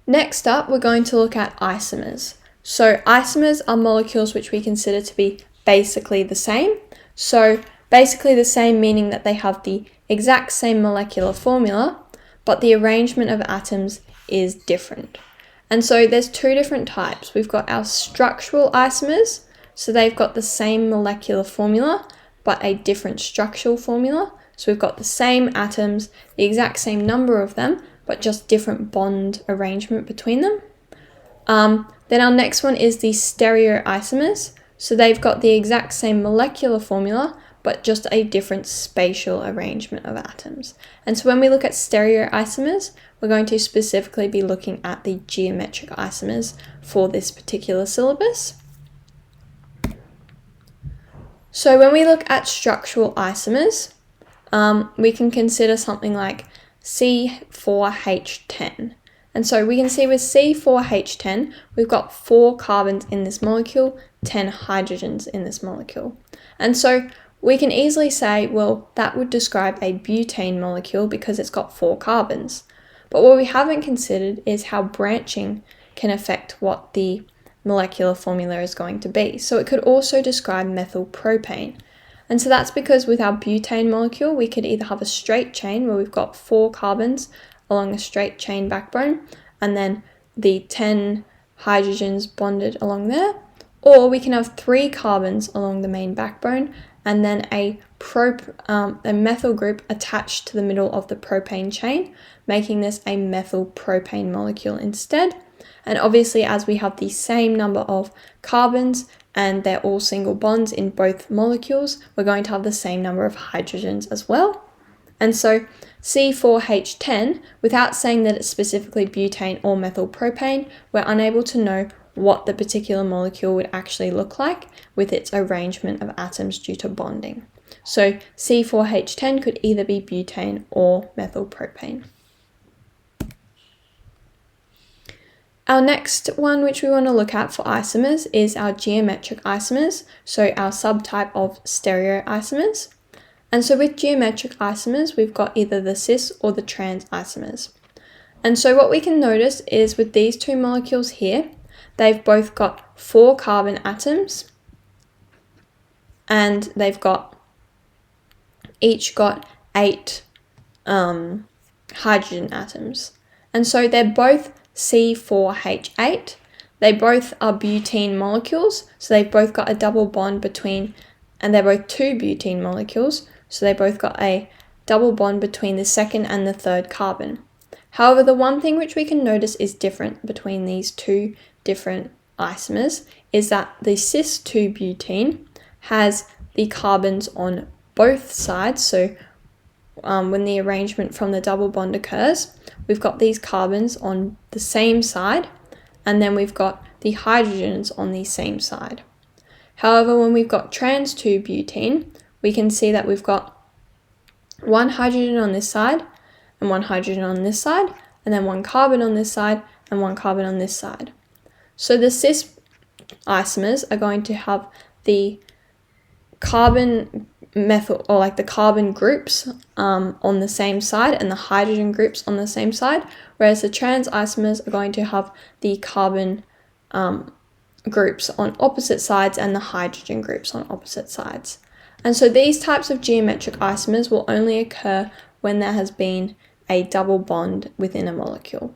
Next up, we're going to look at isomers. So isomers are molecules which we consider to be basically the same. So basically the same meaning that they have the exact same molecular formula, but the arrangement of atoms is different. And so there's two different types. We've got our structural isomers, so they've got the same molecular formula, but a different structural formula. So we've got the same atoms, the exact same number of them, but just different bond arrangement between them. Then our next one is the stereoisomers. So they've got the exact same molecular formula, but just a different spatial arrangement of atoms. And so when we look at stereoisomers, we're going to specifically be looking at the geometric isomers for this particular syllabus. So when we look at structural isomers, we can consider something like C4H10. And so we can see with C4H10, we've got 4 carbons in this molecule, 10 hydrogens in this molecule. And so we can easily say, well, that would describe a butane molecule because it's got 4 carbons. But what we haven't considered is how branching can affect what the molecular formula is going to be. So it could also describe methylpropane. And so that's because with our butane molecule, we could either have a straight chain where we've got 4 carbons along a straight chain backbone, and then the 10 hydrogens bonded along there, or we can have 3 carbons along the main backbone, and then a methyl group attached to the middle of the propane chain, making this a methylpropane molecule instead. And obviously, as we have the same number of carbons and they're all single bonds in both molecules, we're going to have the same number of hydrogens as well. And so C4H10, without saying that it's specifically butane or methylpropane, we're unable to know what the particular molecule would actually look like with its arrangement of atoms due to bonding. So C4H10 could either be butane or methylpropane. Our next one which we want to look at for isomers is our geometric isomers, so our subtype of stereoisomers. And so with geometric isomers, we've got either the cis or the trans isomers. And so what we can notice is with these two molecules here, they've both got 4 carbon atoms and they've each got 8 hydrogen atoms. And so they're both C4H8. They both are butene molecules, so they've both got a double bond between, and they're both 2 butene molecules, so they both got a double bond between the second and the third carbon. However, the one thing which we can notice is different between these two different isomers is that the cis-2-butene has the carbons on both sides, so when the arrangement from the double bond occurs, we've got these carbons on the same side, and then we've got the hydrogens on the same side. However, when we've got trans-2-butene, we can see that we've got 1 hydrogen on this side, and 1 hydrogen on this side, and then 1 carbon on this side, and 1 carbon on this side. So the cis isomers are going to have the carbon methyl, or like the carbon groups on the same side and the hydrogen groups on the same side, whereas the trans isomers are going to have the carbon groups on opposite sides and the hydrogen groups on opposite sides. And so these types of geometric isomers will only occur when there has been a double bond within a molecule.